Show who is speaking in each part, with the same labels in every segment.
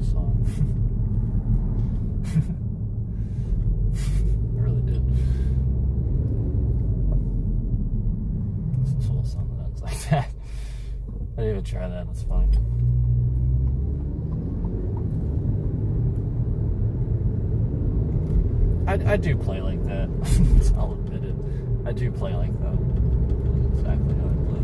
Speaker 1: this song. I really did. It's a full song that ends like that. I didn't even try that. That's fine. I do play like that. I'll admit it. I do play like that. That's exactly how I play.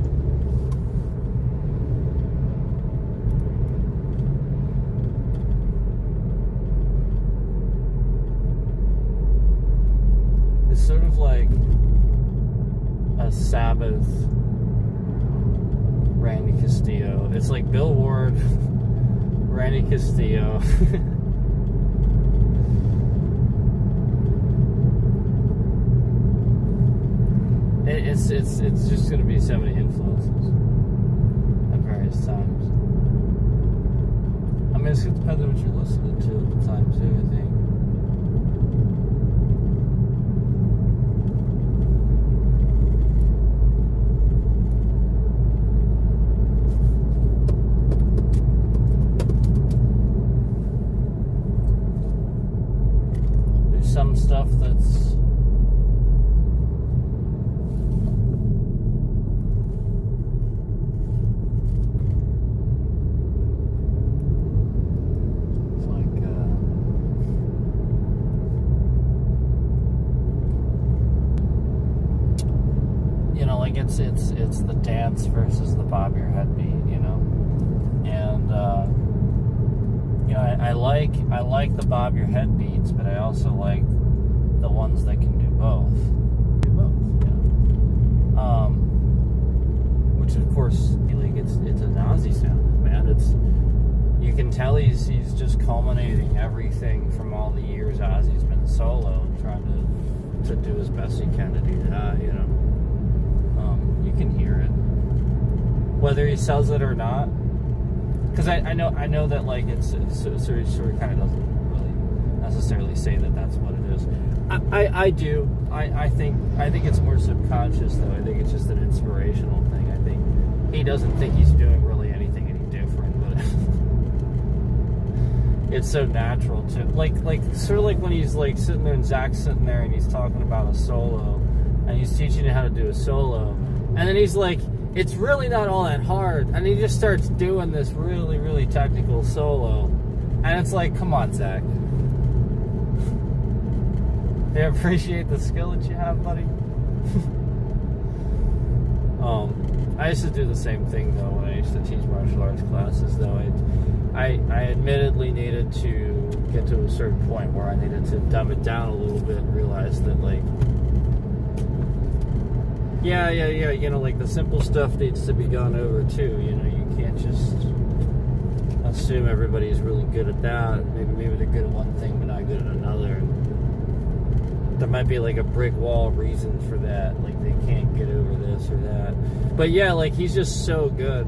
Speaker 1: It's sort of like a Sabbath Randy Castillo. It's like Bill Ward, Randy Castillo. It's just going to be so many influences at various times. I mean, it's going to depend on what you're listening to at the time too, I think. There's some stuff that's it's the dance versus the bob your head beat, you know, and you know, I like the bob your head beats, but I also like the ones that can do both. Which of course, like it's an Ozzy sound, man. You can tell he's just culminating everything from all the years Ozzy's been solo and trying to do his best he can to do that, you know. You can hear it, whether he sells it or not. Because I know that like it's sort of kind of doesn't really necessarily say that that's what it is. I do. I think it's more subconscious though. I think it's just an inspirational thing. I think he doesn't think he's doing really anything any different, but it's so natural to like sort of like when he's like sitting there and Zach's sitting there and he's talking about a solo and he's teaching you how to do a solo. And then he's like, it's really not all that hard. And he just starts doing this really, really technical solo. And it's like, come on, Zach. Do you appreciate the skill that you have, buddy? I used to do the same thing, though, when I used to teach martial arts classes, though. I admittedly needed to get to a certain point where I needed to dumb it down a little bit and realize that, like, yeah, you know, like the simple stuff needs to be gone over too, you know, you can't just assume everybody's really good at that. Maybe they're good at one thing but not good at another. There might be like a brick wall reason for that, like they can't get over this or that. But yeah, like he's just so good.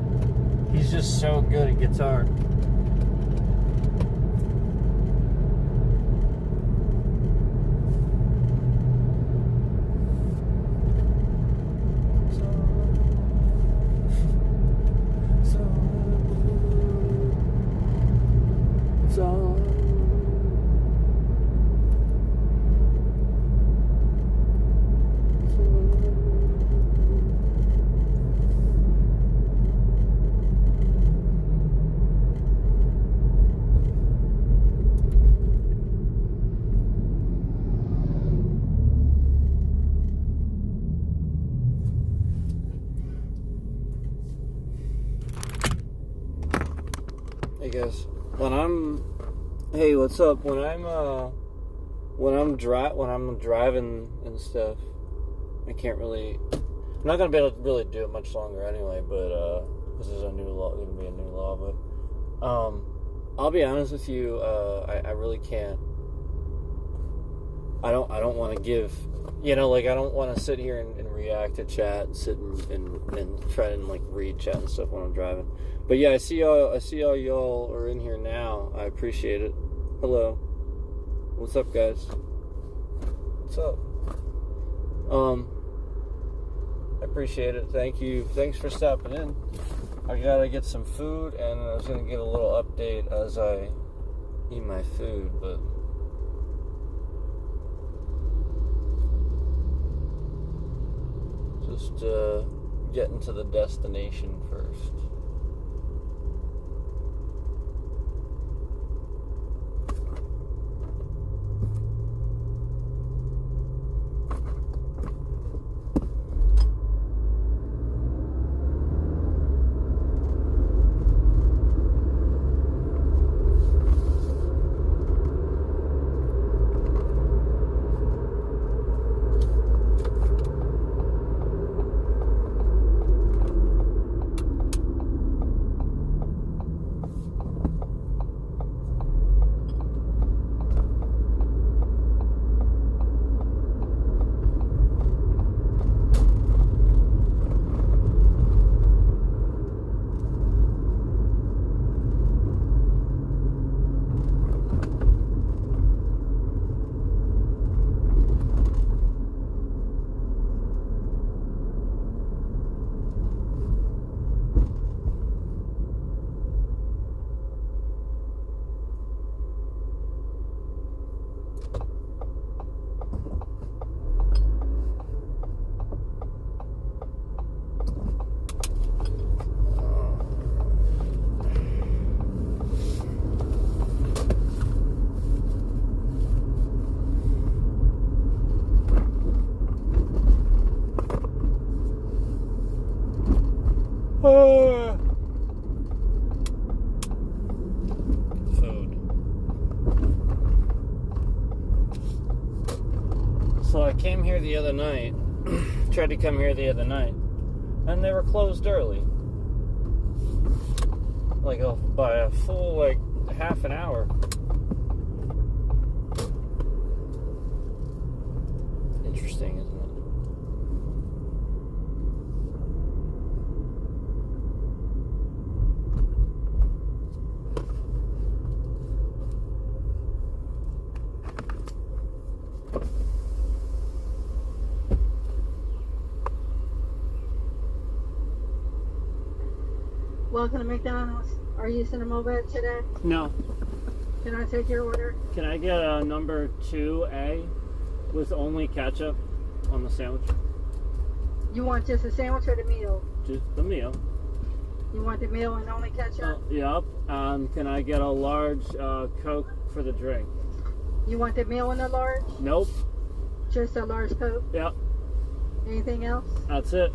Speaker 1: He's just so good at guitar. Hey guys, hey, what's up? When I'm driving and stuff, I'm not gonna be able to really do it much longer anyway. But this is gonna be a new law. But I'll be honest with you, I really can't. I don't want to give, you know, like I don't want to sit here and react to chat and sit and try and like read chat and stuff when I'm driving. But yeah, I see all y'all are in here now. I appreciate it. Hello. What's up, guys? What's up? I appreciate it. Thank you. Thanks for stopping in. I gotta get some food, and I was gonna give a little update as I eat my food, but just getting to the destination first. Food. So I came here the other night, tried to come here the other night, and they were closed early. By a full, half an hour. Interesting, isn't it?
Speaker 2: Welcome to McDonald's. Are you Cinnamobed today?
Speaker 1: No.
Speaker 2: Can I take your order?
Speaker 1: Can I get a number 2A with only ketchup on the sandwich?
Speaker 2: You want just a sandwich or the meal?
Speaker 1: Just the meal.
Speaker 2: You want the meal and only ketchup?
Speaker 1: Yep. Can I get a large Coke for the drink?
Speaker 2: You want the meal in a large?
Speaker 1: Nope.
Speaker 2: Just a large Coke?
Speaker 1: Yep.
Speaker 2: Anything else?
Speaker 1: That's it.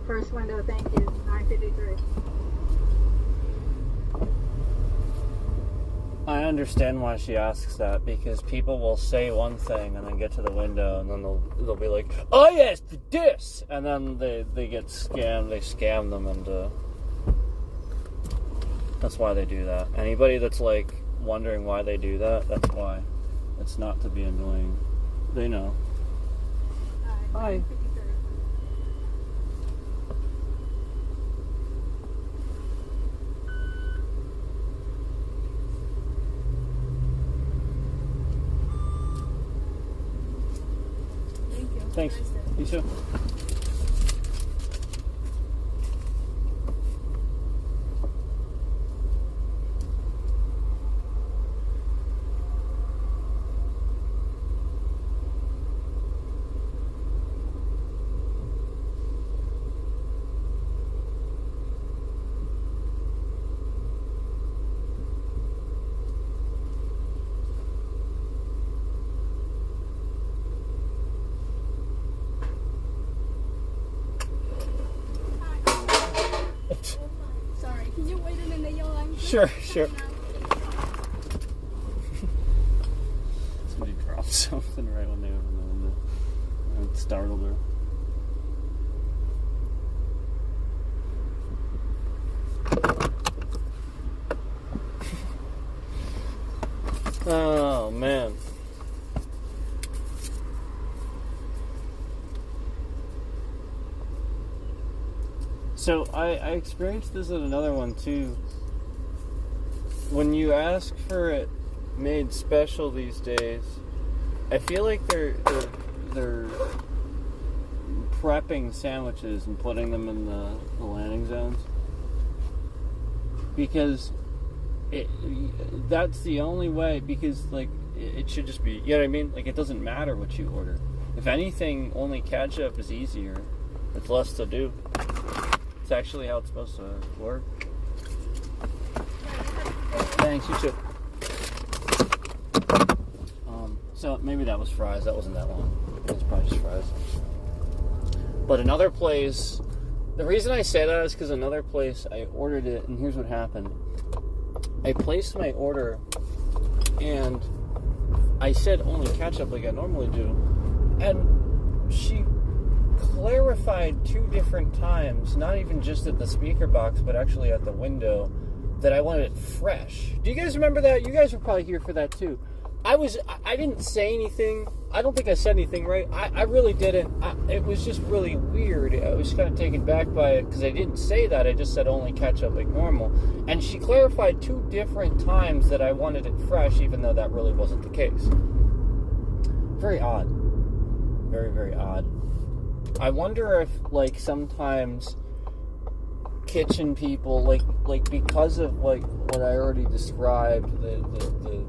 Speaker 2: First window, thank you. 953.
Speaker 1: I understand why she asks that, because people will say one thing and then get to the window and then they'll be like, I asked for this, and then they get scammed. They scam them, and that's why they do that. Anybody that's wondering why they do that, that's why. It's not to be annoying. They know. Hi. Thanks. You too.
Speaker 3: Sorry, can you wait in the yellow line?
Speaker 1: Sure. Somebody dropped something right when they opened the window. It startled her. Oh, man. So I experienced this at another one too. When you ask for it made special these days, I feel like they're prepping sandwiches and putting them in the landing zones. Because that's the only way, because like it should just be, you know what I mean? Like, it doesn't matter what you order. If anything, only ketchup is easier. It's less to do. It's actually how it's supposed to work. Thanks, you too. So maybe that was fries. That wasn't that long. It was probably just fries. But another place, the reason I say that is because another place, I ordered it, and here's what happened. I placed my order, and I said only ketchup like I normally do, and she clarified 2 different times, not even just at the speaker box, but actually at the window, that I wanted it fresh. Do you guys remember that? You guys were probably here for that too. I didn't say anything. I don't think I said anything, right? I really didn't. It was just really weird. I was kind of taken back by it because I didn't say that. I just said only ketchup like normal. And she clarified 2 different times that I wanted it fresh, even though that really wasn't the case. Very odd. Very, very odd. I wonder if, like, sometimes kitchen people, like because of, like, what I already described, the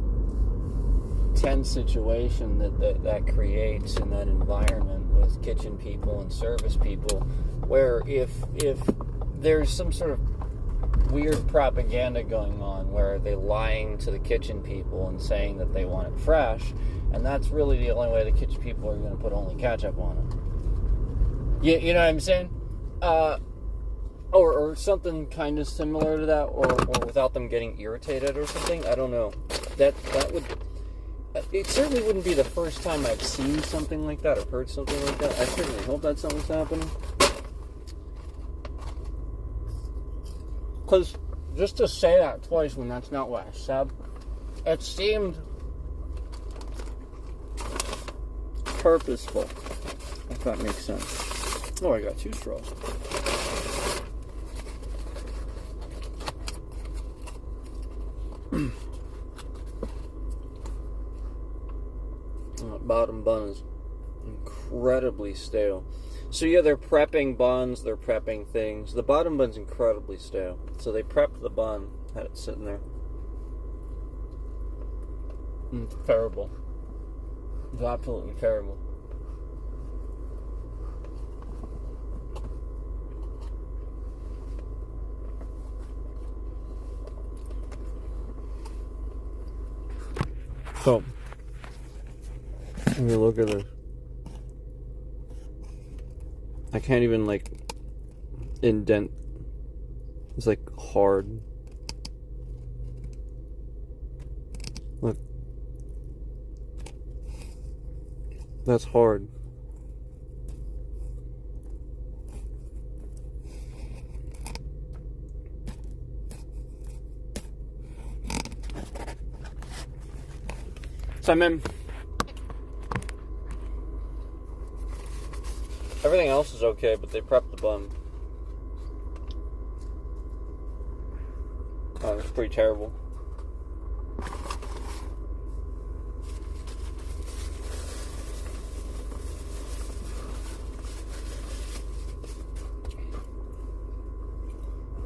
Speaker 1: tense situation that creates in that environment with kitchen people and service people, where if there's some sort of weird propaganda going on where they're lying to the kitchen people and saying that they want it fresh, and that's really the only way the kitchen people are going to put only ketchup on it. You know what I'm saying? Or something kind of similar to that, or without them getting irritated or something. I don't know. That would... It certainly wouldn't be the first time I've seen something like that or heard something like that. I certainly hope that something's happening. Because just to say that twice when that's not what I said, it seemed purposeful, if that makes sense. Oh, I got 2 straws. Bottom bun is incredibly stale. So yeah, they're prepping buns, they're prepping things. The bottom bun's incredibly stale. So they prepped the bun, had it sitting there. It's terrible. It's absolutely terrible. So, let me look at this. I can't even, like, indent. It's, like, hard. Look. That's hard. So, I mean, everything else is okay, but they prepped the bun. Oh, it's pretty terrible.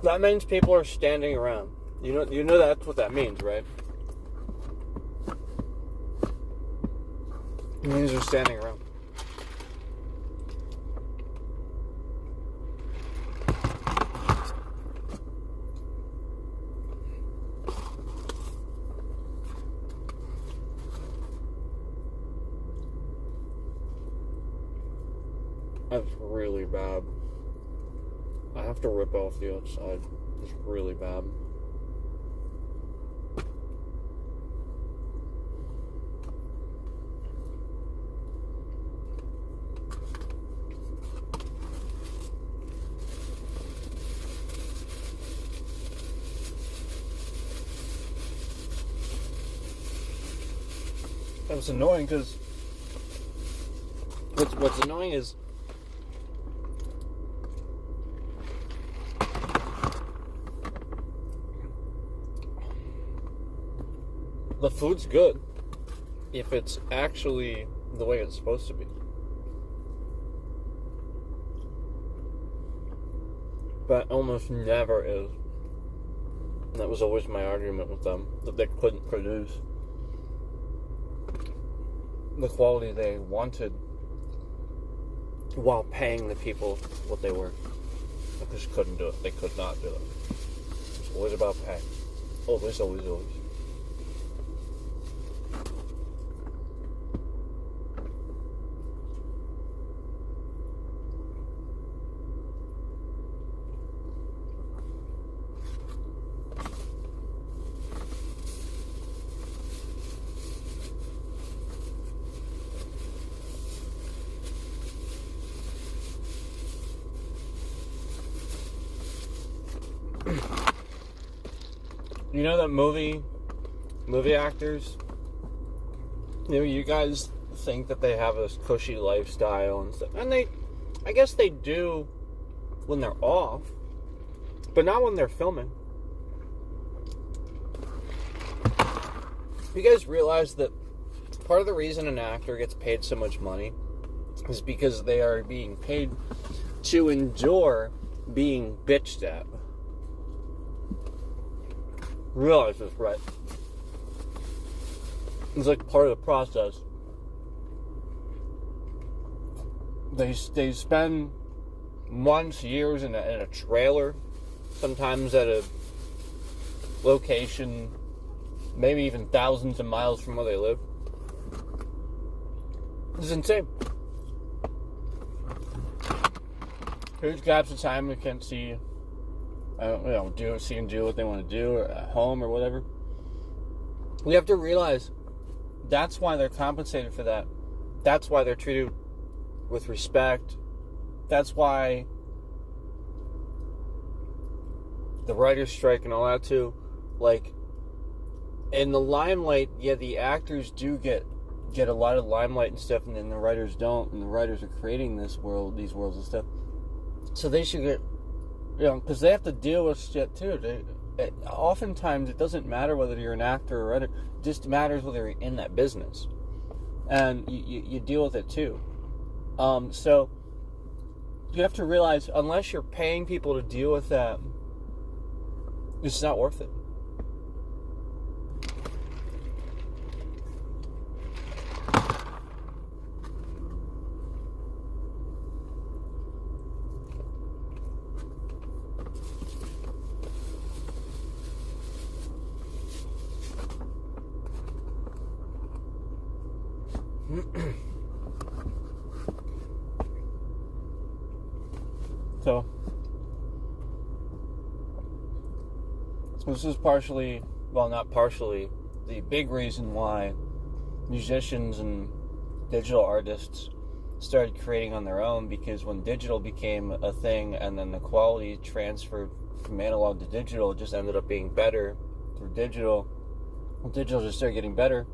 Speaker 1: That means people are standing around. You know that's what that means, right? It means they're standing around. That's really bad. I have to rip off the outside. It's really bad. That was annoying because what's annoying is the food's good if it's actually the way it's supposed to be. But almost never is. And that was always my argument with them, that they couldn't produce the quality they wanted while paying the people what they were. They just couldn't do it. They could not do it. It's always about pay. Always, always, always. You know that movie actors, you guys think that they have this cushy lifestyle and stuff, and I guess they do when they're off, but not when they're filming. You guys realize that part of the reason an actor gets paid so much money is because they are being paid to endure being bitched at. Realize this, right? It's like part of the process. They spend months, years in a trailer, sometimes at a location, maybe even thousands of miles from where they live. It's insane. Huge gaps of time we can't see. Do what they want to do at home or whatever. We have to realize that's why they're compensated for that. That's why they're treated with respect. That's why the writer's strike and all that too. Like, in the limelight, yeah, the actors do get a lot of limelight and stuff, and then the writers don't, and the writers are creating these worlds and stuff. So they should get, because they have to deal with shit too. Oftentimes, it doesn't matter whether you're an actor or writer. It just matters whether you're in that business. And you deal with it too. So, you have to realize, unless you're paying people to deal with that, it's not worth it. So this is partially, well, not partially, the big reason why musicians and digital artists started creating on their own, because when digital became a thing and then the quality transferred from analog to digital, it just ended up being better through digital. When digital just started getting better,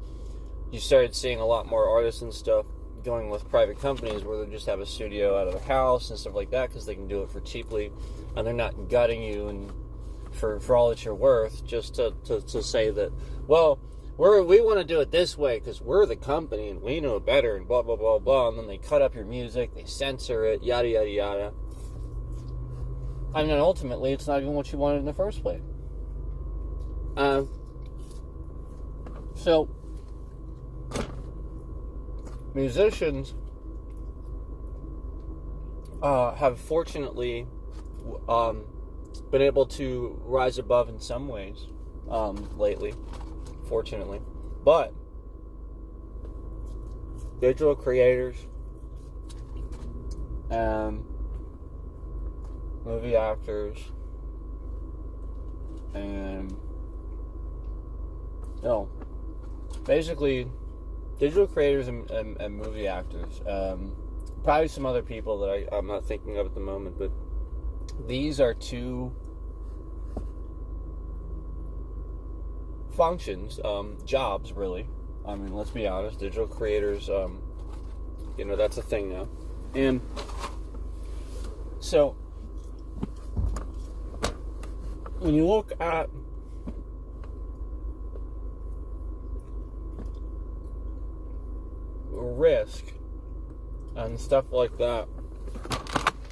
Speaker 1: you started seeing a lot more artists and stuff going with private companies where they just have a studio out of their house and stuff like that, because they can do it for cheaply, and they're not gutting you and for all that you're worth, just to say that, well, we want to do it this way because we're the company and we know better and blah blah blah blah, and then they cut up your music, they censor it, yada yada yada. And then ultimately, it's not even what you wanted in the first place. So musicians have fortunately been able to rise above in some ways lately, fortunately. But digital creators and movie actors and basically digital creators and movie actors, probably some other people that I'm not thinking of at the moment, but these are two functions, jobs really. I mean, let's be honest, digital creators, that's a thing now. And so when you look at risk and stuff like that,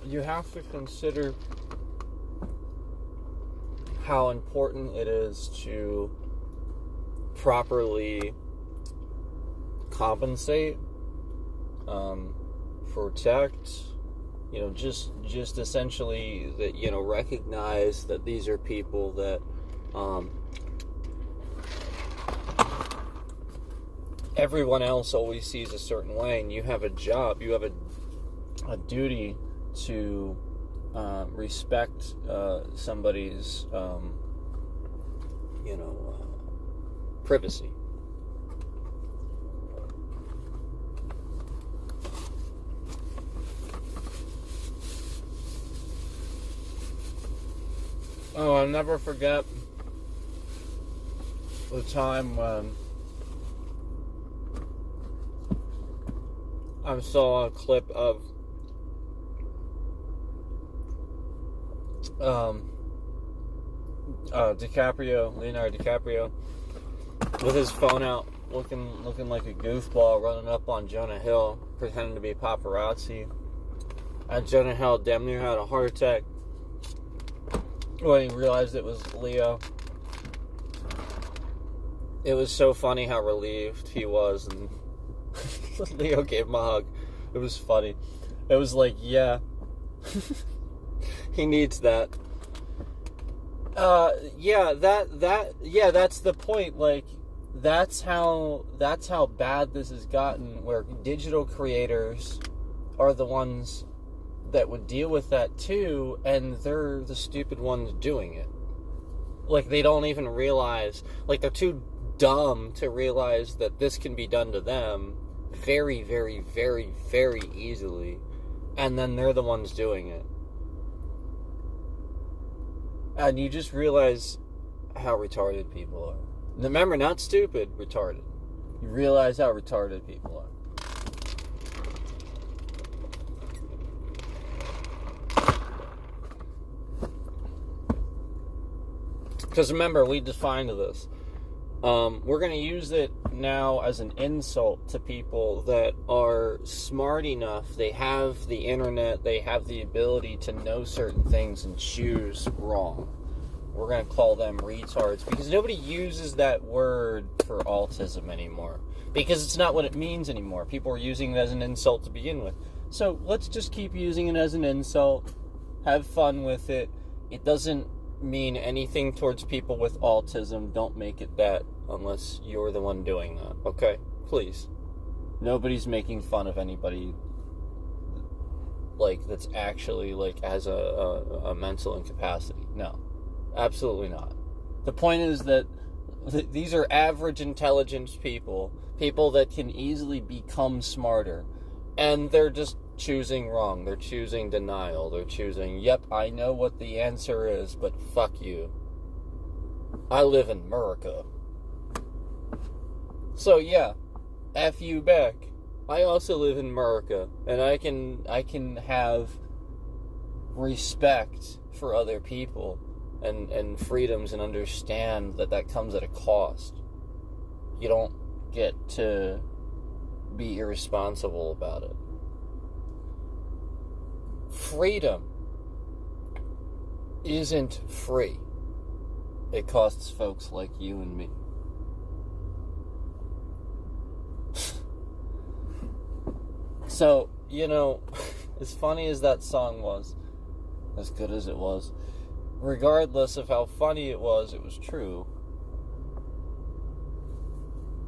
Speaker 1: you have to consider how important it is to properly compensate, protect, just essentially that, recognize that these are people that everyone else always sees a certain way, and you have a job, you have a duty to respect somebody's privacy. Oh, I'll never forget the time when I saw a clip of Leonardo DiCaprio, with his phone out, looking like a goofball, running up on Jonah Hill, pretending to be paparazzi. And Jonah Hill damn near had a heart attack when he realized it was Leo. It was so funny how relieved he was, and Leo gave him a hug. It was funny. It was like, yeah, he needs that. That's the point. Like, that's how bad this has gotten, where digital creators are the ones that would deal with that too, and they're the stupid ones doing it. Like, they don't even realize, like, they're too dumb to realize that this can be done to them very, very, very, very easily, and then they're the ones doing it. And you just realize how retarded people are. Remember, not stupid, retarded. You realize how retarded people are. Because remember, we defined this. We're going to use it now as an insult to people that are smart enough. They have the internet. They have the ability to know certain things and choose wrong. We're going to call them retards, because nobody uses that word for autism anymore, because it's not what it means anymore. People are using it as an insult to begin with. So let's just keep using it as an insult. Have fun with it. It doesn't mean anything towards people with autism. Don't make it that unless you're the one doing that, okay? Please. Nobody's making fun of anybody like that's actually like has a mental incapacity. No, absolutely not. The point is that these are average intelligence people that can easily become smarter, and they're just choosing wrong. They're choosing denial. They're choosing, yep, I know what the answer is, but fuck you. I live in America. So yeah, F you back. I also live in America, and I can have respect for other people and freedoms, and understand that comes at a cost. You don't get to be irresponsible about it. Freedom isn't free. It costs folks like you and me. So, as funny as that song was, as good as it was, regardless of how funny it was true.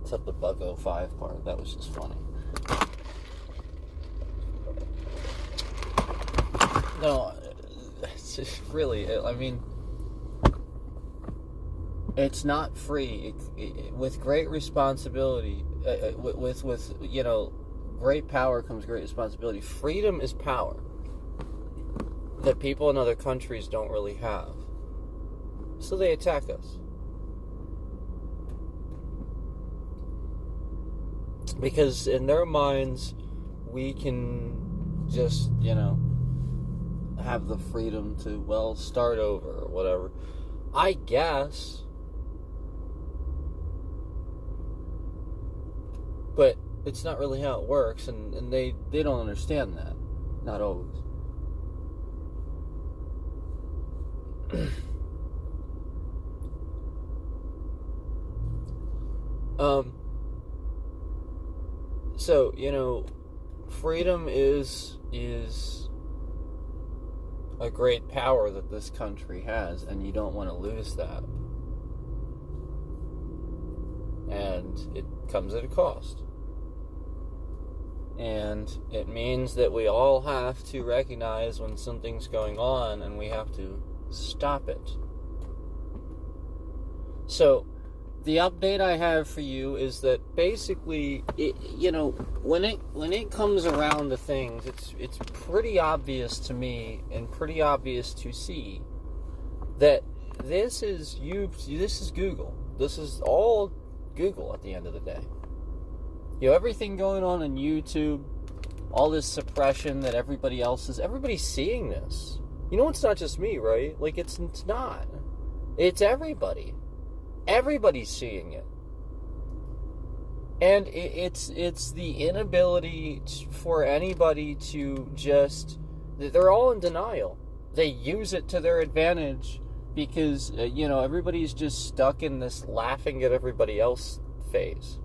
Speaker 1: Except the Bug 05 part, that was just funny. No, it's just really, I mean, it's not free. With great responsibility, with great power comes great responsibility. Freedom is power that people in other countries don't really have. So they attack us. Because in their minds, we can just, have the freedom to, start over or whatever. I guess. But it's not really how it works, and they don't understand that. Not always. So, freedom is a great power that this country has, and you don't want to lose that. And it comes at a cost. And it means that we all have to recognize when something's going on, and we have to stop it. So, the update I have for you is that basically, when it comes around to things, it's pretty obvious to me and pretty obvious to see that this is Google. This is all Google at the end of the day. Everything going on YouTube, all this suppression that everybody's seeing this. It's not just me, right? Like, it's not. It's everybody. Everybody's seeing it. And it's the inability for anybody to just... They're all in denial. They use it to their advantage because, everybody's just stuck in this laughing at everybody else phase.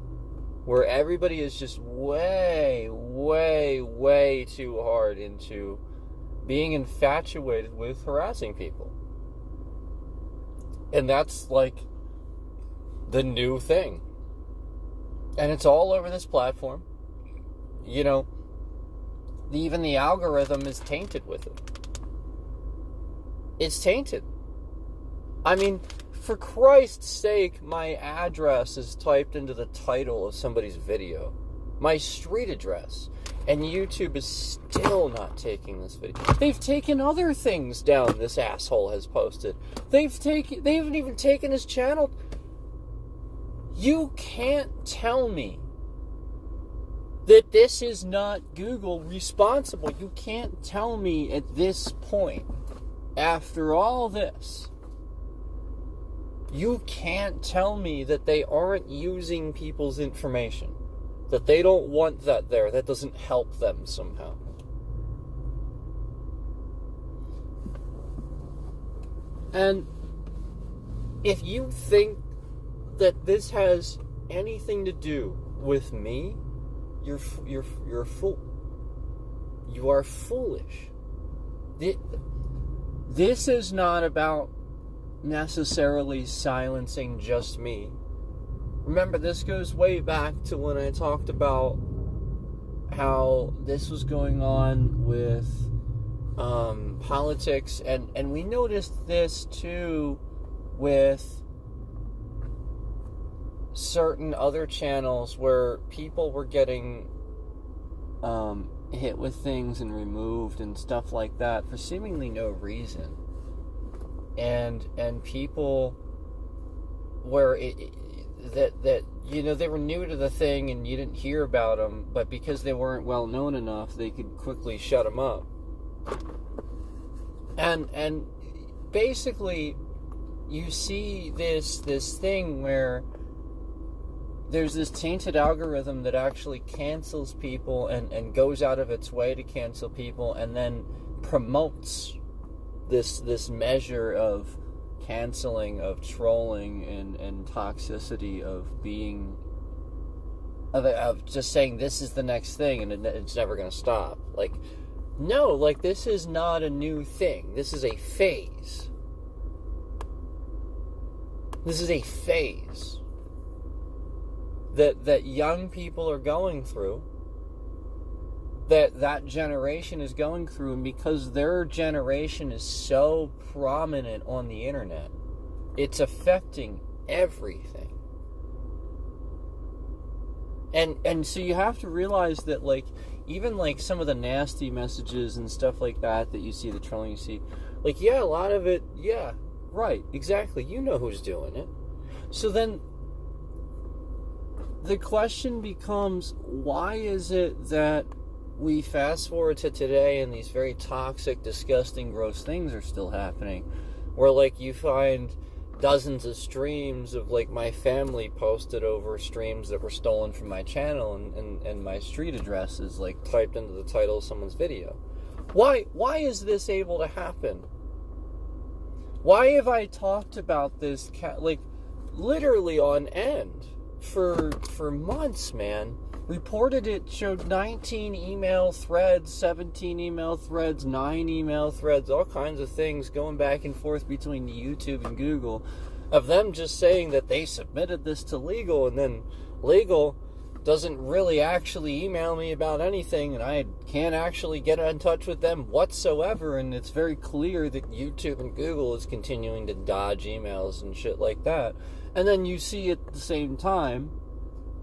Speaker 1: Where everybody is just way, way, way too hard into being infatuated with harassing people. And that's like the new thing. And it's all over this platform. Even the algorithm is tainted with it. It's tainted. I mean, for Christ's sake, my address is typed into the title of somebody's video. My street address. And YouTube is still not taking this video. They've taken other things down this asshole has posted. They haven't even taken his channel. You can't tell me that this is not Google responsible. You can't tell me at this point, after all this, you can't tell me that they aren't using people's information. That they don't want that there. That doesn't help them somehow. And if you think that this has anything to do with me, you're a fool. You are foolish. This is not about necessarily silencing just me. Remember, this goes way back to when I talked about how this was going on with politics, and we noticed this too with certain other channels where people were getting hit with things and removed and stuff like that for seemingly no reason, and people where they were new to the thing and you didn't hear about them, but because they weren't well known enough, they could quickly shut them up. And basically, you see this thing where there's this tainted algorithm that actually cancels people and goes out of its way to cancel people, and then promotes this measure of canceling, of trolling, and toxicity of being of just saying this is the next thing and it's never going to stop. Like, no, like, this is not a new thing. This is a phase. This is a phase that young people are going through, that generation is going through, and because their generation is so prominent on the internet, it's affecting everything. And so you have to realize that, like, even like some of the nasty messages and stuff like that you see, the trolling you see, like, yeah, a lot of it, yeah, right, exactly, you know who's doing it. So then the question becomes, why is it that we fast forward to today and these very toxic, disgusting, gross things are still happening? Where, like, you find dozens of streams of, like, my family posted over streams that were stolen from my channel, and my street address is, like, typed into the title of someone's video. Why is this able to happen? Why have I talked about this, like, literally on end for months, man. Reported it showed 19 email threads, 17 email threads, 9 email threads, all kinds of things going back and forth between YouTube and Google of them just saying that they submitted this to legal, and then legal doesn't really actually email me about anything, and I can't actually get in touch with them whatsoever, and it's very clear that YouTube and Google is continuing to dodge emails and shit like that. And then you see at the same time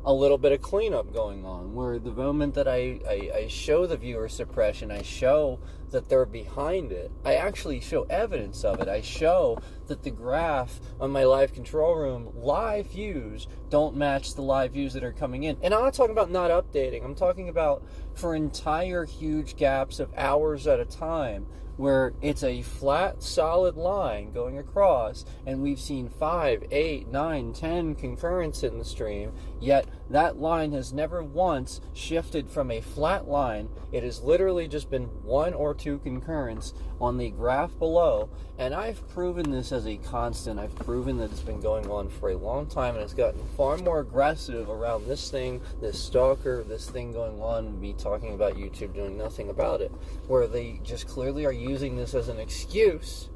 Speaker 1: a little bit of cleanup going on, where the moment that I show the viewer suppression, I show that they're behind it. I actually show evidence of it. I show that the graph on my live control room live views don't match the live views that are coming in. And I'm not talking about not updating. I'm talking about for entire huge gaps of hours at a time, where it's a flat, solid line going across, and we've seen 5, 8, 9, 10 concurrents in the stream, yet that line has never once shifted from a flat line. It has literally just been 1 or 2 concurrents on the graph below, and I've proven this as a constant. I've proven that it's been going on for a long time, and it's gotten far more aggressive around this thing, this stalker, this thing going on, and me talking about YouTube doing nothing about it, where they just clearly are using this as an excuse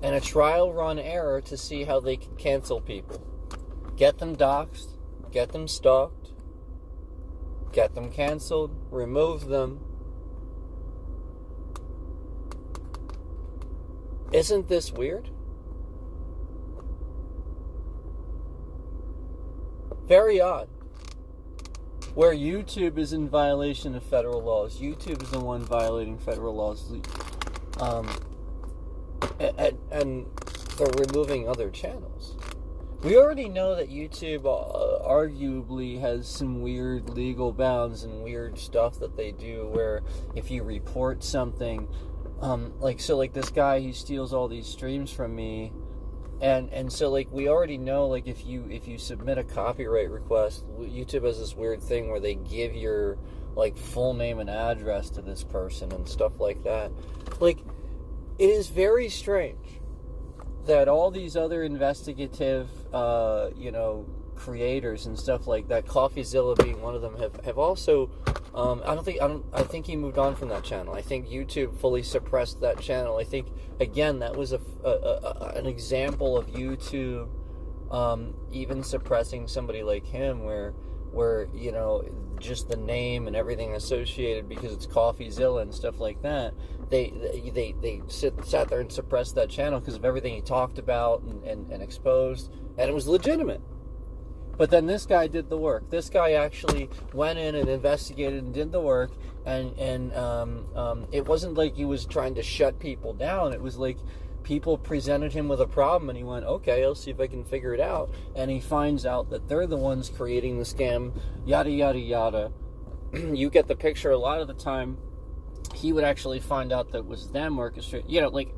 Speaker 1: and a trial run error to see how they can cancel people. Get them doxxed, get them stalked, get them canceled, remove them. Isn't this weird? Very odd. Where YouTube is in violation of federal laws. YouTube is the one violating federal laws. And they're removing other channels. We already know that YouTube arguably has some weird legal bounds and weird stuff that they do, where if you report something, like this guy, he steals all these streams from me, and so like we already know, like if you submit a copyright request, YouTube has this weird thing where they give your like full name and address to this person and stuff like that. Like, it is very strange that all these other investigative creators and stuff like that, CoffeeZilla being one of them, have also I think he moved on from that channel. I think YouTube fully suppressed that channel. I think, again, that was an example of YouTube even suppressing somebody like him, where just the name and everything associated, because it's CoffeeZilla and stuff like that, they sat there and suppressed that channel because of everything he talked about and exposed, and it was legitimate. But then this guy did the work. This guy actually went in and investigated and did the work, and it wasn't like he was trying to shut people down. It was like people presented him with a problem, and he went, okay, I'll see if I can figure it out. And he finds out that they're the ones creating the scam, yada, yada, yada. You get the picture. A lot of the time, he would actually find out that it was them orchestrating,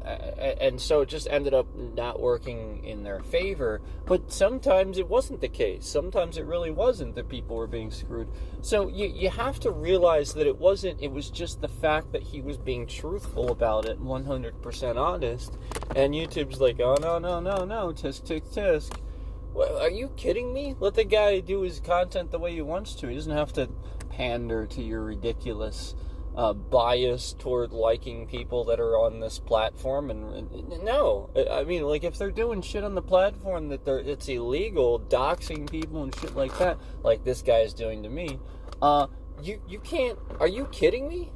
Speaker 1: and so it just ended up not working in their favor. But sometimes it wasn't the case. Sometimes it really wasn't that people were being screwed. So you have to realize that it was just the fact that he was being truthful about it, 100% honest. And YouTube's like, oh, no, tisk, tisk, tisk. Well, are you kidding me? Let the guy do his content the way he wants to. He doesn't have to pander to your ridiculous bias toward liking people that are on this platform. And no, I mean, like, if they're doing shit on the platform it's illegal, doxing people and shit like that, like this guy is doing to me, you can't. Are you kidding me?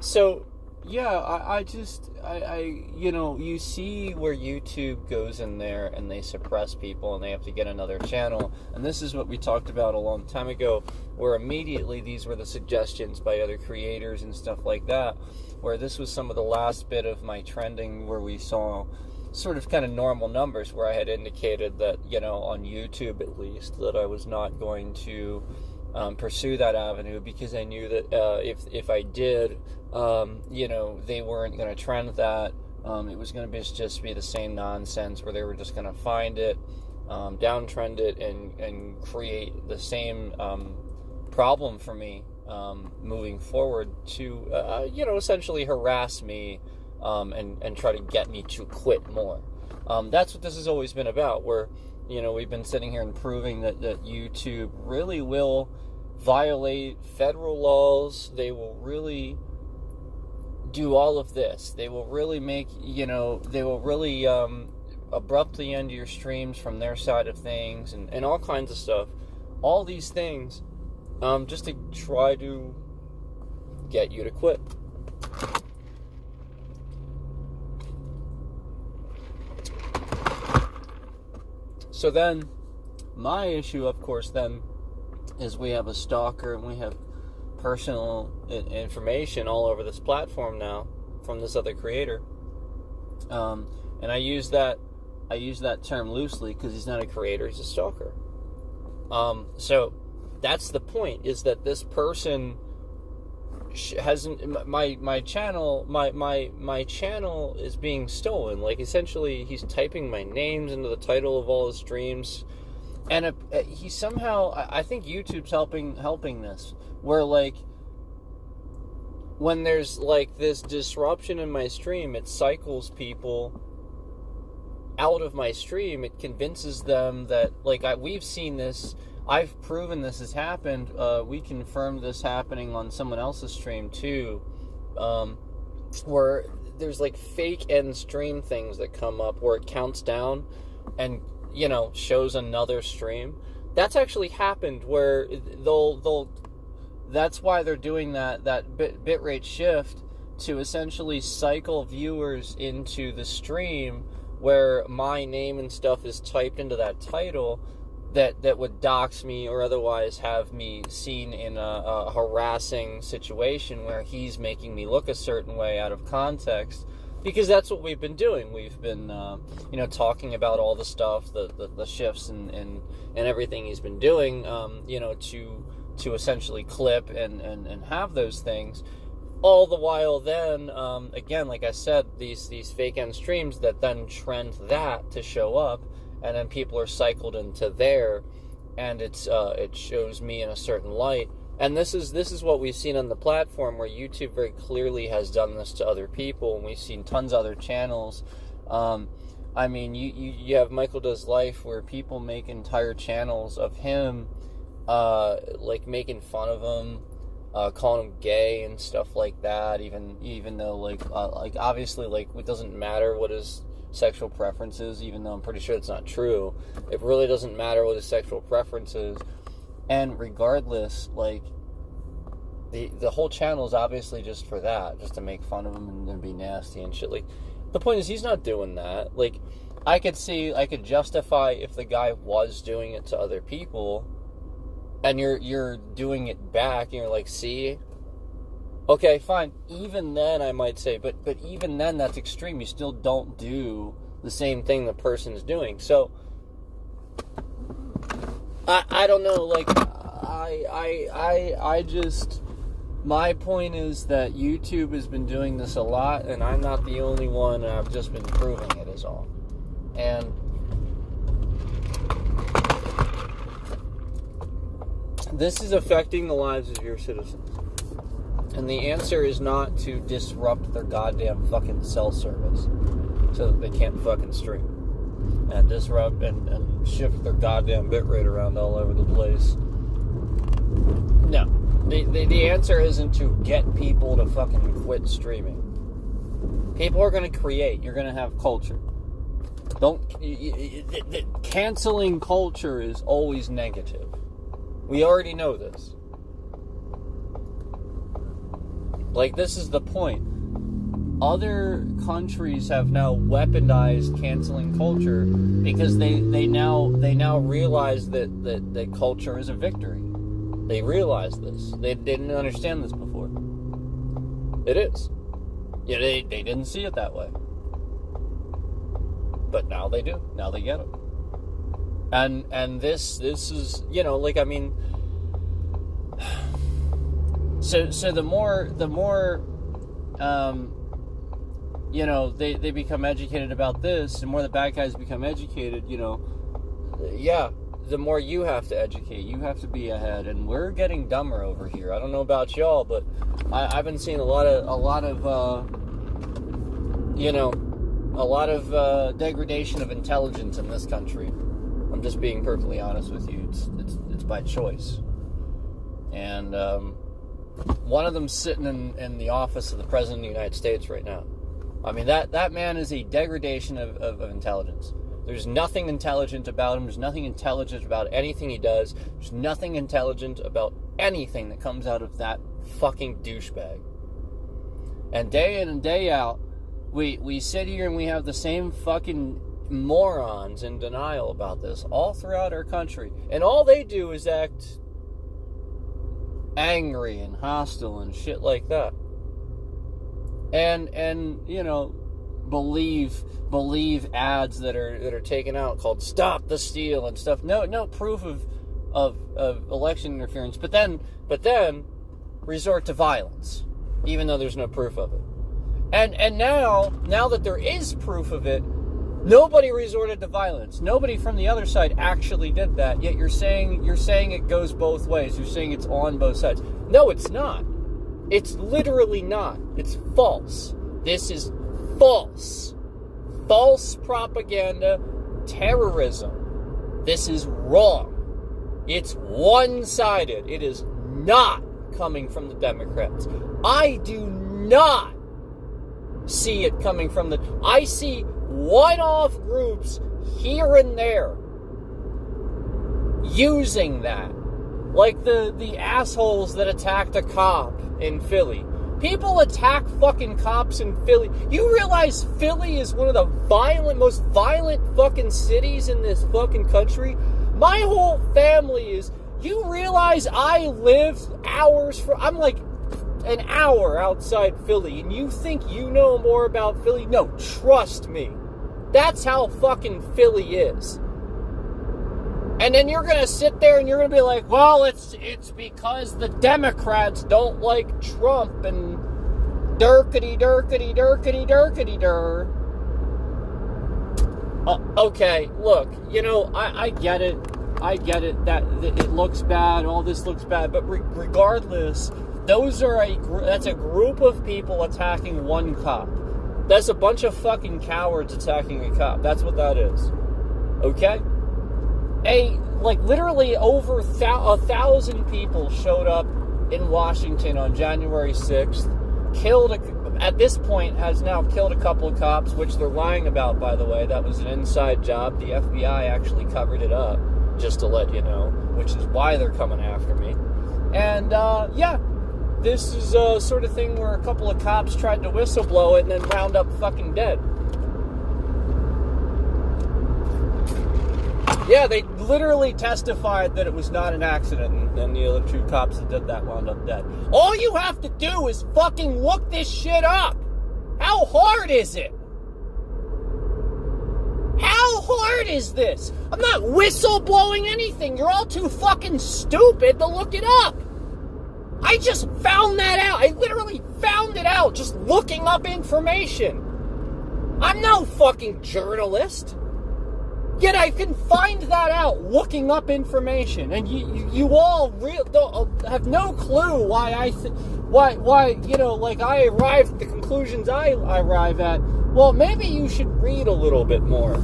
Speaker 1: So yeah, you see where YouTube goes in there and they suppress people and they have to get another channel. And this is what we talked about a long time ago, where immediately these were the suggestions by other creators and stuff like that, where this was some of the last bit of my trending, where we saw sort of kind of normal numbers, where I had indicated that, on YouTube at least, that I was not going to pursue that avenue, because I knew that if I did, they weren't going to trend that. It was going to just be the same nonsense, where they were just going to find it, downtrend it, and create the same problem for me moving forward to, essentially harass me and try to get me to quit more. That's what this has always been about, where we've been sitting here and proving that YouTube really will violate federal laws. They will really do all of this. They will really make, they will really abruptly end your streams from their side of things and all kinds of stuff. All these things just to try to get you to quit. So then, my issue, of course, then, is we have a stalker and we have personal information all over this platform now from this other creator. And I use that term loosely because he's not a creator, he's a stalker. So that's the point, is that this person hasn't, my channel is being stolen. Like, essentially he's typing my names into the title of all his streams, and he somehow, I think YouTube's helping this, where like when there's like this disruption in my stream, it cycles people out of my stream. It convinces them that, like, we've seen this, I've proven this has happened. We confirmed this happening on someone else's stream too, where there's like fake end stream things that come up where it counts down and shows another stream. That's actually happened, where they'll that's why they're doing that bitrate shift, to essentially cycle viewers into the stream where my name and stuff is typed into that title, that would dox me or otherwise have me seen in a harassing situation where he's making me look a certain way out of context. Because that's what we've been doing. We've been, talking about all the stuff, the shifts and everything he's been doing, to essentially clip and have those things. All the while then, again, like I said, these fake end streams that then trend that to show up, and then people are cycled into there, and it shows me in a certain light. And this is what we've seen on the platform, where YouTube very clearly has done this to other people, and we've seen tons of other channels. I mean, you have Michael Does Life, where people make entire channels of him, like making fun of him, calling him gay and stuff like that. Even though like obviously, like, it doesn't matter what his sexual preferences, even though I'm pretty sure it's not true. It really doesn't matter what his sexual preference is. And regardless, like, the whole channel is obviously just for that, just to make fun of him and be nasty and shit. Like, the point is, he's not doing that. Like, I could justify if the guy was doing it to other people, and you're doing it back, and you're like, see? Okay, fine. Even then, I might say, but even then, that's extreme. You still don't do the same thing the person's doing. So, I don't know, like, I just, my point is that YouTube has been doing this a lot, and I'm not the only one, and I've just been proving it is all. And this is affecting the lives of your citizens. And the answer is not to disrupt their goddamn fucking cell service so that they can't fucking stream. And disrupt and shift their goddamn bitrate around all over the place. No. The answer isn't to get people to fucking quit streaming. People are going to create. You're going to have culture. Canceling culture is always negative. We already know this. Like, this is the point. Other countries have now weaponized canceling culture because they now realize that culture is a victory. They realize this. They didn't understand this before. It is. Yeah, they didn't see it that way. But now they do. Now they get it. And this is, like, I mean, so the more they become educated about this, the more the bad guys become educated, the more you have to educate. You have to be ahead, and we're getting dumber over here. I don't know about y'all, but I've been seeing a lot of degradation of intelligence in this country. I'm just being perfectly honest with you. It's by choice. And one of them's sitting in the office of the President of the United States right now. I mean, that man is a degradation of intelligence. There's nothing intelligent about him. There's nothing intelligent about anything he does. There's nothing intelligent about anything that comes out of that fucking douchebag. And day in and day out, we sit here and we have the same fucking morons in denial about this all throughout our country. And all they do is act angry and hostile and shit like that. And you know, believe ads that are taken out called "Stop the Steal" and stuff. No proof of election interference, but then resort to violence, even though there's no proof of it. And now that there is proof of it, nobody resorted to violence. Nobody from the other side actually did that. Yet you're saying it goes both ways. You're saying it's on both sides. No, it's not. It's literally not. It's false. This is false. False propaganda, terrorism. This is wrong. It's one-sided. It is not coming from the Democrats. I do not see it coming from I see one-off groups here and there using that. Like the assholes that attacked a cop in Philly. People attack fucking cops in Philly. You realize Philly is one of the most violent fucking cities in this fucking country? My whole family is... You realize I live I'm like an hour outside Philly, and you think you know more about Philly? No, trust me. That's how fucking Philly is. And then you're going to sit there and you're going to be like, well, it's because the Democrats don't like Trump and dirkity-dirkity-dirkity-dirkity-dir. Okay, look, you know, I get it. I get it that it looks bad, all this looks bad, but regardless, that's a group of people attacking one cop. That's a bunch of fucking cowards attacking a cop. That's what that is. Okay? Literally over 1,000 people showed up in Washington on January 6th, at this point, has now killed a couple of cops, which they're lying about, by the way. That was an inside job. The FBI actually covered it up, just to let you know, which is why they're coming after me. And, yeah, this is a sort of thing where a couple of cops tried to whistleblow it and then wound up fucking dead. Yeah, they literally testified that it was not an accident, and then the other two cops that did that wound up dead. All you have to do is fucking look this shit up. How hard is it? How hard is this? I'm not whistleblowing anything. You're all too fucking stupid to look it up. I just found that out. I literally found it out just looking up information. I'm no fucking journalist. Yet I can find that out looking up information, and you all have no clue why I arrive at the conclusions I arrive at. Well, maybe you should read a little bit more,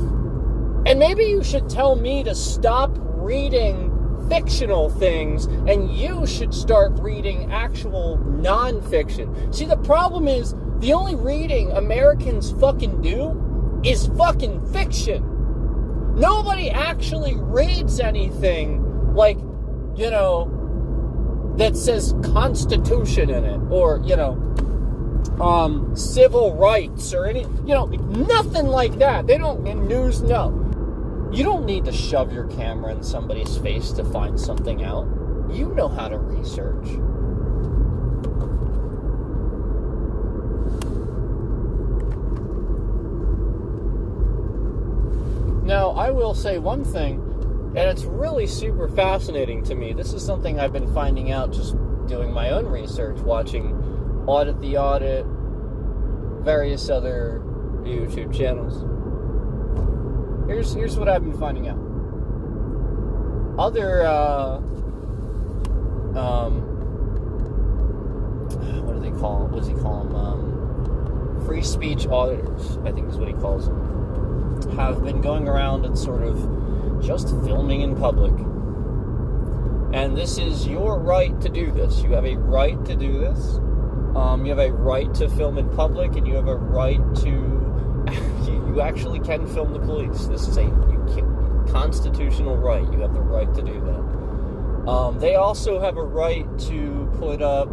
Speaker 1: and maybe you should tell me to stop reading fictional things, and you should start reading actual non-fiction. See, the problem is the only reading Americans fucking do is fucking fiction. Nobody actually reads anything like, you know, that says Constitution in it, or, you know, civil rights, or any, you know, nothing like that. They don't, in news, no. You don't need to shove your camera in somebody's face to find something out. You know how to research. Now, I will say one thing, and it's really super fascinating to me. This is something I've been finding out just doing my own research, watching Audit the Audit, various other YouTube channels. Here's what I've been finding out. Other, what do they call? What does he call them? Free speech auditors, I think is what he calls them, have been going around and sort of just filming in public. And this is your right to do this. You have a right to do this. You have a right to film in public, and you have a right to... you actually can film the police. This is a constitutional right. You have the right to do that. They also have a right to put up,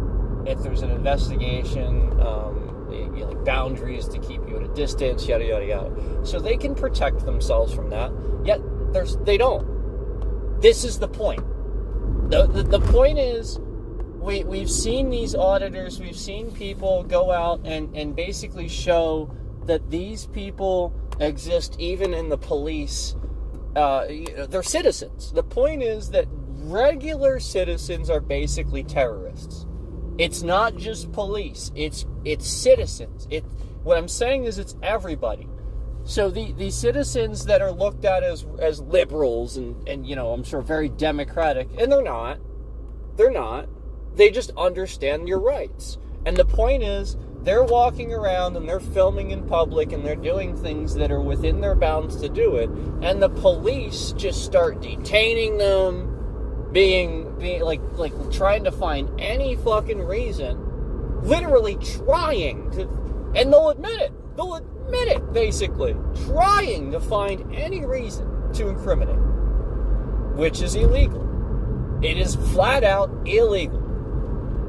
Speaker 1: if there's an investigation, like boundaries to keep you at a distance, yada, yada, yada. So they can protect themselves from that, yet they don't. This is the point. The point is, we've seen these auditors, we've seen people go out and basically show that these people exist even in the police. They're citizens. The point is that regular citizens are basically terrorists. It's not just police. It's citizens. What I'm saying is it's everybody. So the citizens that are looked at as liberals and I'm sure very democratic, and they're not. They're not. They just understand your rights. And the point is, they're walking around and they're filming in public and they're doing things that are within their bounds to do it. And the police just start detaining them, being like trying to find any fucking reason, literally trying to, and they'll admit it, basically, trying to find any reason to incriminate, which is illegal. It is flat out illegal.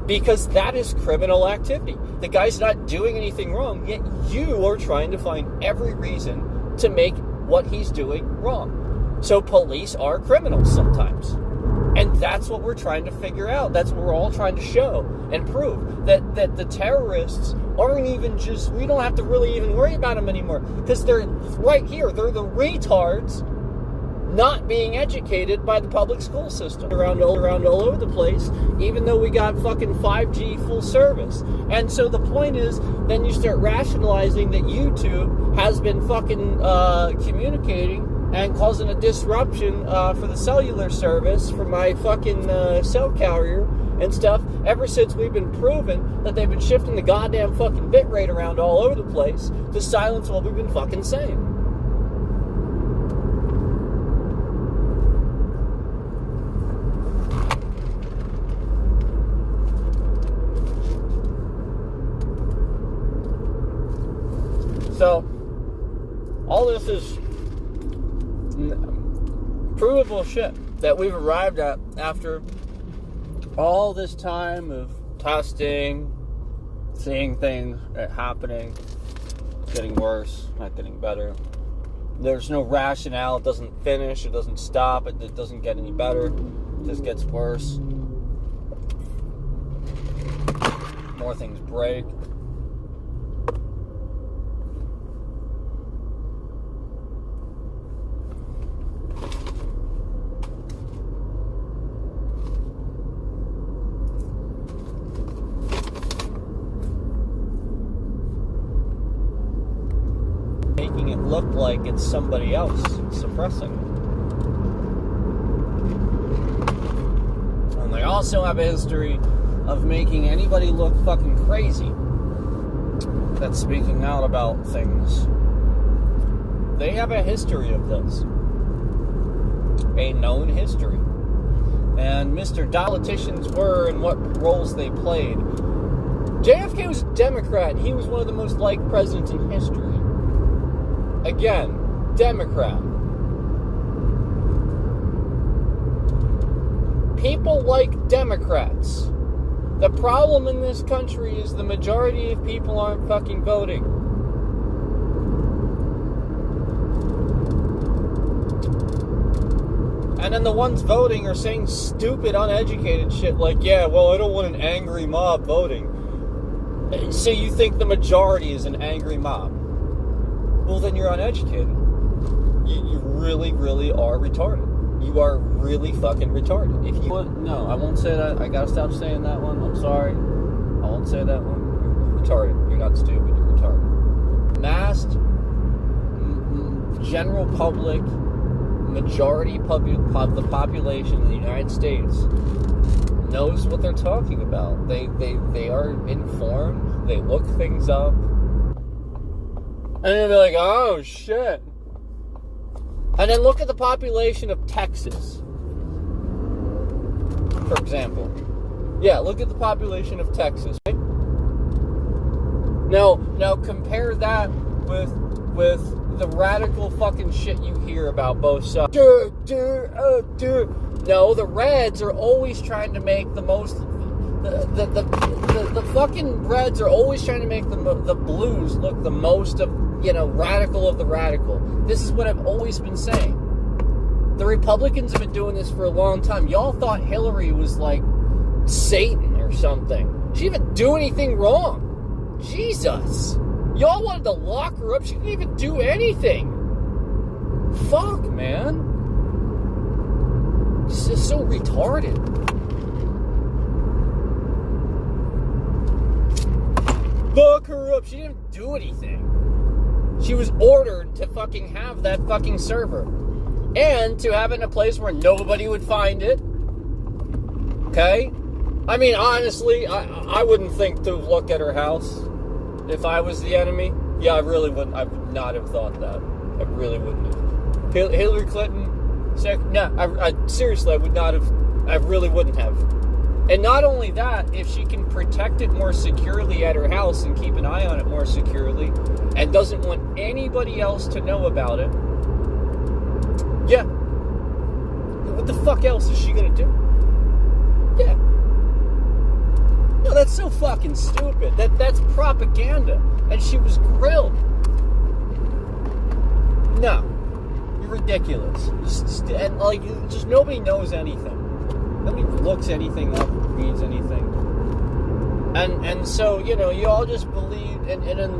Speaker 1: Because that is criminal activity. The guy's not doing anything wrong, yet you are trying to find every reason to make what he's doing wrong. So police are criminals sometimes. And that's what we're trying to figure out. That's what we're all trying to show and prove. That the terrorists aren't even just... We don't have to really even worry about them anymore. Because they're right here. They're the retards not being educated by the public school system around all over the place, even though we got fucking 5G full service. And so the point is, then you start rationalizing that YouTube has been fucking communicating and causing a disruption for the cellular service for my fucking cell carrier and stuff ever since we've been proven that they've been shifting the goddamn fucking bit rate around all over the place to silence what we've been fucking saying. So, all this is provable shit that we've arrived at after all this time of testing, seeing things happening, getting worse, not getting better. There's no rationale. It doesn't finish. It doesn't stop. It doesn't get any better. It just gets worse. More things break. Making it look like it's somebody else suppressing it. And they also have a history of making anybody look fucking crazy that's speaking out about things. They have a history of this. A known history. And politicians were and what roles they played. JFK was a Democrat. He was one of the most liked presidents in history. Again, Democrat. People like Democrats. The problem in this country is the majority of people aren't fucking voting. And then the ones voting are saying stupid, uneducated shit like, yeah, well, I don't want an angry mob voting. So you think the majority is an angry mob? Well, then you're uneducated. You really, really are retarded. You are really fucking retarded. If you no, I won't say that. I gotta stop saying that one. I'm sorry. I won't say that one. You're retarded. You're not stupid. You're retarded. Masked, general public, majority of the population in the United States knows what they're talking about. They are informed. They look things up. And they'll be like, oh, shit. And then look at the population of Texas, for example. Yeah, look at the population of Texas. Right? Now compare that with the radical fucking shit you hear about both sides. No, the Reds are always trying to make the most. The fucking Reds are always trying to make the Blues look the most of, radical of the radical. This is what I've always been saying. The Republicans have been doing this for a long time. Y'all thought Hillary was like Satan or something. She didn't do anything wrong. Jesus. Y'all wanted to lock her up. She didn't even do anything. Fuck, man. This is so retarded. Lock her up. She didn't do anything. She was ordered to fucking have that fucking server. And to have it in a place where nobody would find it. Okay? I mean, honestly, I wouldn't think to look at her house if I was the enemy. Yeah, I really wouldn't. I would not have thought that. I really wouldn't have. Hillary Clinton, seriously, I would not have. I really wouldn't have. And not only that, if she can protect it more securely at her house and keep an eye on it more securely, and doesn't want anybody else to know about it, yeah. What the fuck else is she gonna do? Yeah. No, that's so fucking stupid. That's propaganda. And she was grilled. No. You're ridiculous. Just nobody knows anything. Nobody looks anything up, reads anything. And so, you all just believed, and then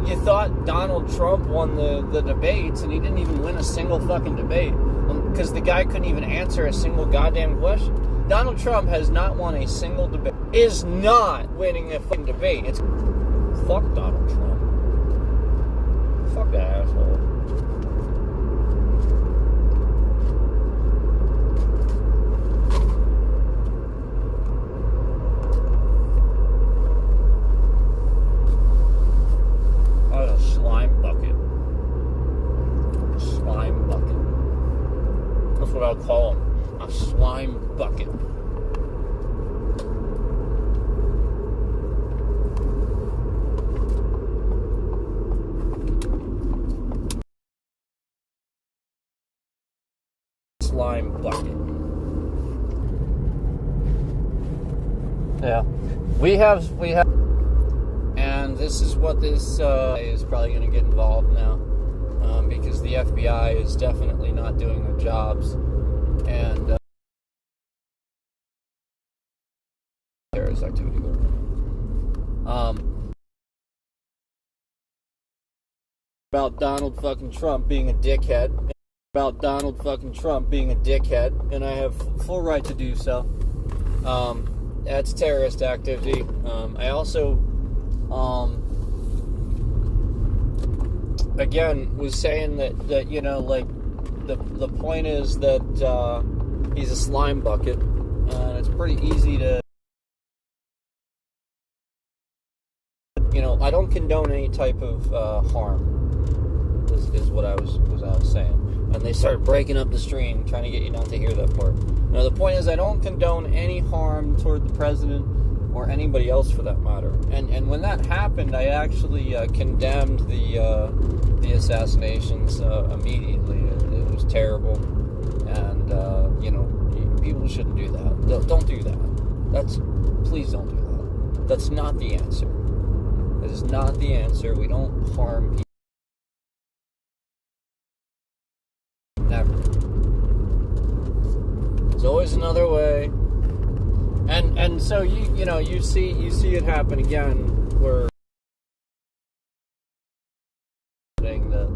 Speaker 1: you thought Donald Trump won the debates, and he didn't even win a single fucking debate. Because the guy couldn't even answer a single goddamn question. Donald Trump has not won a single debate. Is not winning a fucking debate. It's fuck Donald Trump. Fuck that asshole. Oh, a slime bucket. A slime bucket. That's what I'll call him. A slime bucket. Slime bucket. Yeah. We have, and this is what this is probably going to get involved now, because the FBI is definitely not doing their jobs, and terrorist activity going on. About Donald fucking Trump being a dickhead. About Donald fucking Trump being a dickhead, and I have full right to do so. That's terrorist activity. I also, again, was saying that the point is that he's a slime bucket, and it's pretty easy to, I don't condone any type of harm. Is what I was saying. And they started breaking up the stream, trying to get you not to hear that part. Now, the point is, I don't condone any harm toward the president or anybody else for that matter. And when that happened, I actually condemned the assassinations immediately. It was terrible. And, people shouldn't do that. Don't do that. Please don't do that. That's not the answer. That is not the answer. We don't harm people. Never. There's always another way. And so you see it happen again where saying that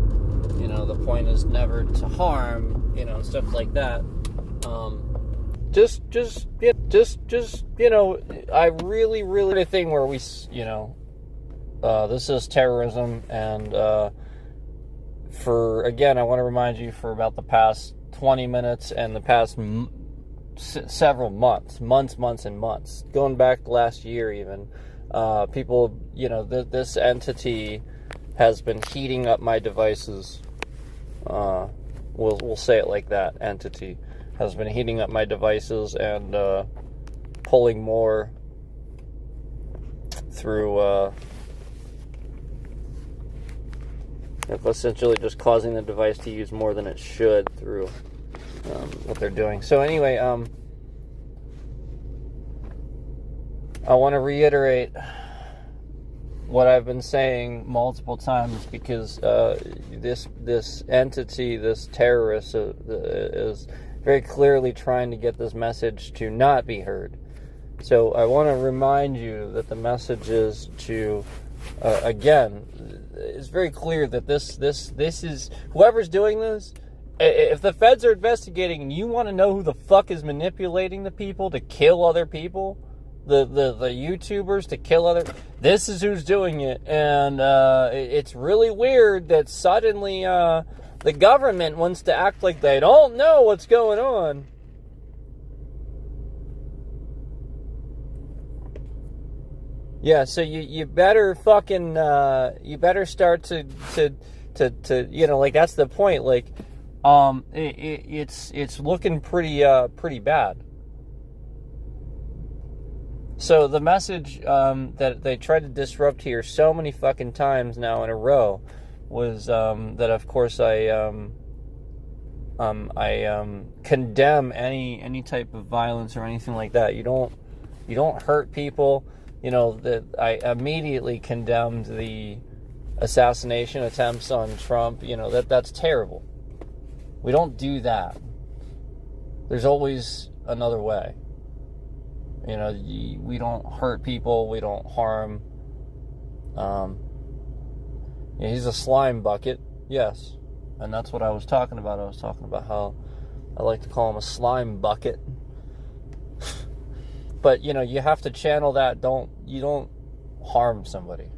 Speaker 1: the point is never to harm, stuff like that. I really thing where we this is terrorism, and I want to remind you, for about the past 20 minutes and the past several months, going back last year even, people, this entity has been heating up my devices we'll say it like that, entity, has been heating up my devices and pulling more through, essentially just causing the device to use more than it should through what they're doing. So anyway, I want to reiterate what I've been saying multiple times, because this entity, this terrorist, is very clearly trying to get this message to not be heard. So I want to remind you that the message is to, again, it's very clear that this is, whoever's doing this, if the feds are investigating and you want to know who the fuck is manipulating the people to kill other people, the YouTubers to kill other, this is who's doing it. And it's really weird that suddenly the government wants to act like they don't know what's going on. Yeah, so you better fucking you better start to like, that's the point. Like, it's looking pretty bad. So the message that they tried to disrupt here so many fucking times now in a row was that, of course, I condemn any type of violence or anything like that. You don't hurt people. You know, that I immediately condemned the assassination attempts on Trump. You know, that's terrible. We don't do that. There's always another way. You know, we don't hurt people. We don't harm. Yeah, he's a slime bucket. Yes. And that's what I was talking about. I was talking about how I like to call him a slime bucket. But, you know, you have to channel that. You don't harm somebody.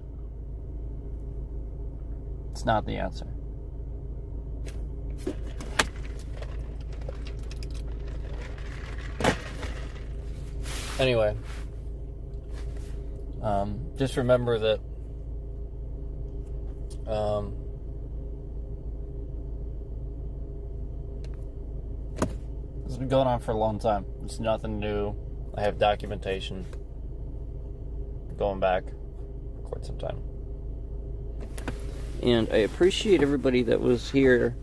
Speaker 1: It's not the answer. Anyway, just remember that this has been going on for a long time. It's nothing new. I have documentation going back quite some time. And I appreciate everybody that was here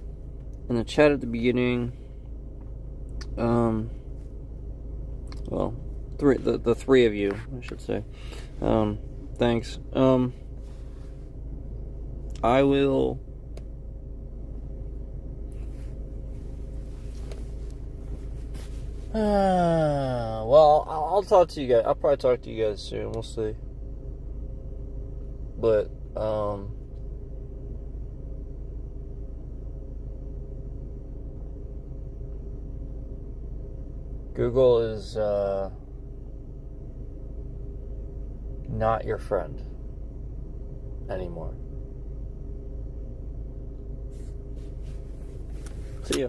Speaker 1: in the chat at the beginning. Well, the three of you, I should say. Thanks. I will... well, I'll talk to you guys. I'll probably talk to you guys soon. We'll see. But, Google is, not your friend anymore. See ya.